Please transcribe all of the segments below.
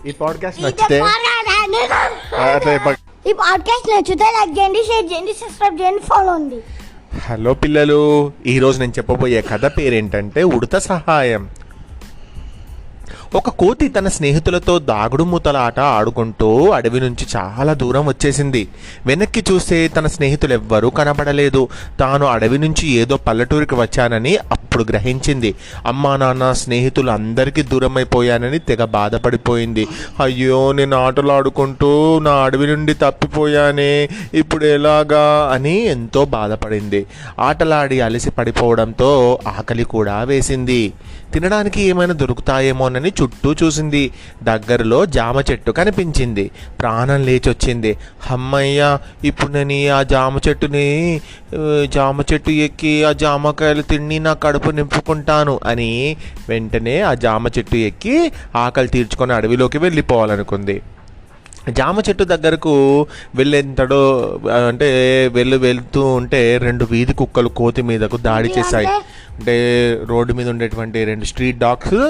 ఈ పాడ్కాస్ట్ నచ్చితే ఈ పాడ్కాస్ట్ నచ్చితే లైక్ చేయండి, షేర్ చేయండి, సబ్స్క్రైబ్ చేయండి, ఫాలో అండి. హలో పిల్లలు, ఈరోజు నేను చెప్పబోయే కథ పేరేంటంటే ఉడత సహాయం. ఒక కోతి తన స్నేహితులతో దాగుడు మూతల ఆట ఆడుకుంటూ అడవి నుంచి చాలా దూరం వచ్చేసింది. వెనక్కి చూస్తే తన స్నేహితులు ఎవ్వరూ కనబడలేదు. తాను అడవి నుంచి ఏదో పల్లెటూరికి వచ్చానని అప్పుడు గ్రహించింది. అమ్మా నాన్న స్నేహితులు అందరికీ దూరం అయిపోయానని తెగ బాధపడిపోయింది. అయ్యో, నేను ఆటలు ఆడుకుంటూ నా అడవి నుండి తప్పిపోయానే, ఇప్పుడు ఎలాగా అని ఎంతో బాధపడింది. ఆటలాడి అలసి పడిపోవడంతో ఆకలి కూడా వేసింది. తినడానికి ఏమైనా దొరుకుతాయేమోనని చుట్టూ చూసింది. దగ్గరలో జామ చెట్టు కనిపించింది. ప్రాణం లేచొచ్చింది. అమ్మయ్య, ఇప్పుడు నేను ఆ జామ చెట్టు ఎక్కి ఆ జామకాయలు తిని నా కడుపు నింపుకుంటాను అని వెంటనే ఆ జామ చెట్టు ఎక్కి ఆకలి తీర్చుకొని అడవిలోకి వెళ్ళిపోవాలనుకుంది. జామ చెట్టు దగ్గరకు వెళ్తూ ఉంటే 2 వీధి కుక్కలు కోతి మీదకు దాడి చేశాయి. అంటే రోడ్డు మీద ఉండేటువంటి 2 స్ట్రీట్ డాగ్స్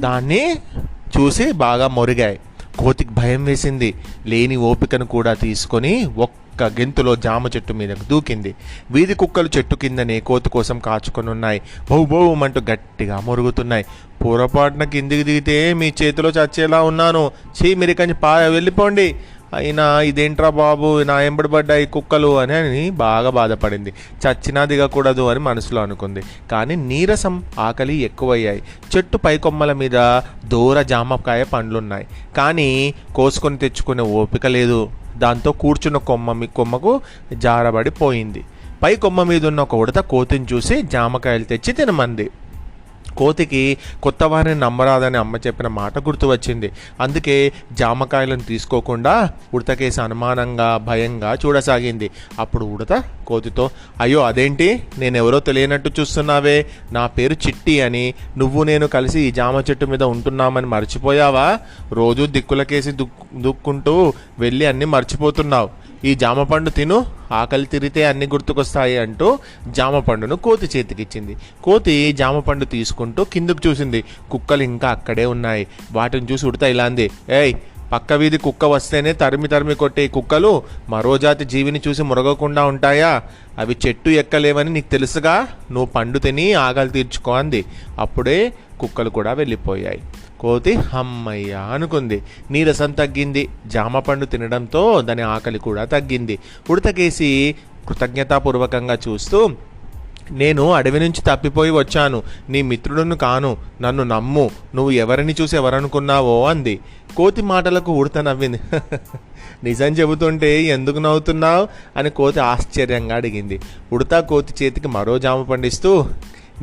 దాన్ని చూసి బాగా మొరిగాయి. కోతికి భయం వేసింది. లేని ఓపికను కూడా తీసుకొని ఒక్క గెంతులో జామ చెట్టు మీదకు దూకింది. వీధి కుక్కలు చెట్టు కిందనే కోతి కోసం కాచుకొని ఉన్నాయి. బౌ బౌమంటూ గట్టిగా మొరుగుతున్నాయి. పొరపాటున కిందికి దిగితే మీ చేతిలో చచ్చేలా ఉన్నాను, మీరు ఇక్కడి వెళ్ళిపోండి. అయినా ఇదేంట్రా బాబు, నా ఎంబడిపడ్డాయి కుక్కలు అని బాగా బాధపడింది. చచ్చినా దిగకూడదు అని మనసులో అనుకుంది. కానీ నీరసం, ఆకలి ఎక్కువయ్యాయి. చెట్టు పైకొమ్మల మీద దూర జామకాయ పండ్లున్నాయి. కానీ కోసుకొని తెచ్చుకునే ఓపిక లేదు. దాంతో కూర్చున్న కొమ్మకు జారబడిపోయింది. పై కొమ్మ మీద ఉన్న ఒక ఉడత కోతిని చూసి జామకాయలు తెచ్చి తినమంది. కోతికి కొత్త వారిని నమ్మరాదని అమ్మ చెప్పిన మాట గుర్తు వచ్చింది. అందుకే జామకాయలను తీసుకోకుండా ఉడతకేసి అనుమానంగా, భయంగా చూడసాగింది. అప్పుడు ఉడత కోతితో, అయ్యో అదేంటి, నేనెవరో తెలియనట్టు చూస్తున్నావే, నా పేరు చిట్టి అని, నువ్వు నేను కలిసి ఈ జామ చెట్టు మీద ఉంటున్నామని మర్చిపోయావా? రోజు దిక్కులకేసి దుక్కుంటూ వెళ్ళి అన్నీ మర్చిపోతున్నావు. ఈ జామ పండు తిను, ఆకలి తిరిగితే అన్ని గుర్తుకొస్తాయి అంటూ జామ పండును కోతి చేతికిచ్చింది. కోతి జామ పండు తీసుకుంటూ కిందకు చూసింది. కుక్కలు ఇంకా అక్కడే ఉన్నాయి. వాటిని చూసి ఉడత ఇలా అంది, ఏయ్, పక్క వీధి కుక్క వస్తేనే తరిమి కొట్టే కుక్కలు మరో జాతి జీవిని చూసి మురగకుండా ఉంటాయా? అవి చెట్టు ఎక్కలేవని నీకు తెలుసుగా, నువ్వు పండు తిని ఆకలి తీర్చుకో అంది. అప్పుడే కుక్కలు కూడా వెళ్ళిపోయాయి. కోతి అమ్మయ్య అనుకుంది. నీరసం తగ్గింది. జామ పండు తినడంతో దాని ఆకలి కూడా తగ్గింది. ఉడతకేసి కృతజ్ఞతాపూర్వకంగా చూస్తూ, నేను అడవి నుంచి తప్పిపోయి వచ్చాను, నీ మిత్రుడును కాను, నన్ను నమ్ము, నువ్వు ఎవరిని చూసి ఎవరనుకున్నావో అంది. కోతి మాటలకు ఉడత నవ్వింది. నిజం చెబుతుంటే ఎందుకు నవ్వుతున్నావు అని కోతి ఆశ్చర్యంగా అడిగింది. ఉడత కోతి చేతికి మరో జామ పండిస్తూ,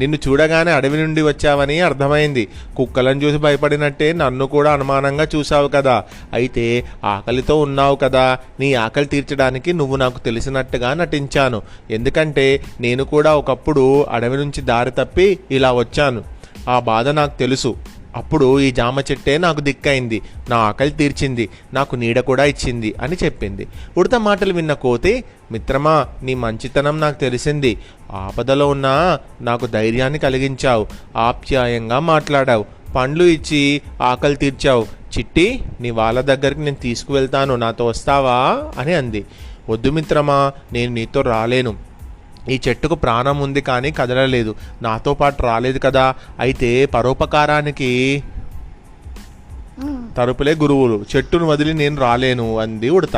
నిన్ను చూడగానే అడవి నుండి వచ్చావని అర్థమైంది. కుక్కలను చూసి భయపడినట్టే నన్ను కూడా అనుమానంగా చూసావు కదా, అయితే ఆకలితో ఉన్నావు కదా, నీ ఆకలి తీర్చడానికి నువ్వు నాకు తెలిసినట్టుగా నటించాను. ఎందుకంటే నేను కూడా ఒకప్పుడు అడవి నుంచి దారి తప్పి ఇలా వచ్చాను. ఆ బాధ నాకు తెలుసు. అప్పుడు ఈ జామ చెట్టే నాకు దిక్కైంది, నా ఆకలి తీర్చింది, నాకు నీడ కూడా ఇచ్చింది అని చెప్పింది. ఉడత మాటలు విన్న కోతి, మిత్రమా, నీ మంచితనం నాకు తెలిసింది. ఆపదలో ఉన్నా నాకు ధైర్యాన్ని కలిగించావు, ఆప్యాయంగా మాట్లాడావు, పండ్లు ఇచ్చి ఆకలి తీర్చావు. చిట్టి, నీ వాళ్ళ దగ్గరికి నేను తీసుకువెళ్తాను, నాతో వస్తావా అని అంది. వద్దు మిత్రమా, నేను నీతో రాలేను. ఈ చెట్టుకు ప్రాణం ఉంది కానీ కదలలేదు, నాతో పాటు రాలేదు కదా. అయితే పరోపకారానికి తరుపులే గురువులు, చెట్టును వదిలి నేను రాలేను అంది ఉడత.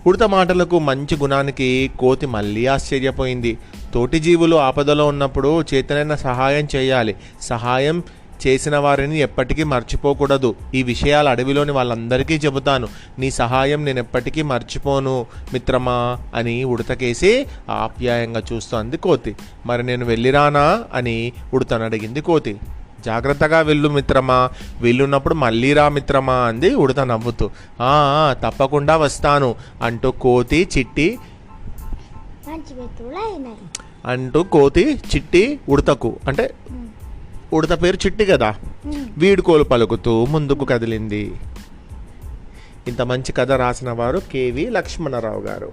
ఉడత మాటలకు, మంచి గుణానికి కోతి మళ్ళీ ఆశ్చర్యపోయింది. తోటి జీవులు ఆపదలో ఉన్నప్పుడు చేతనైన సహాయం చేయాలి. సహాయం చేసిన వారిని ఎప్పటికీ మర్చిపోకూడదు. ఈ విషయాలు అడవిలోని వాళ్ళందరికీ చెబుతాను. నీ సహాయం నేను ఎప్పటికీ మర్చిపోను మిత్రమా అని ఉడతకేసి ఆప్యాయంగా చూస్తోంది కోతి. మరి నేను వెళ్ళిరానా అని ఉడతను అడిగింది కోతి. జాగ్రత్తగా వెళ్ళు మిత్రమా, వెళ్ళున్నప్పుడు మళ్ళీ రా మిత్రమా అంది ఉడత నవ్వుతూ. తప్పకుండా వస్తాను అంటూ కోతి చిట్టి ఉడతకు, అంటే ఉడత పేరు చిట్టి కదా, వీడుకోలు పలుకుతూ ముందుకు కదిలింది. ఇంత మంచి కథ రాసిన వారు KV లక్ష్మణరావు గారు.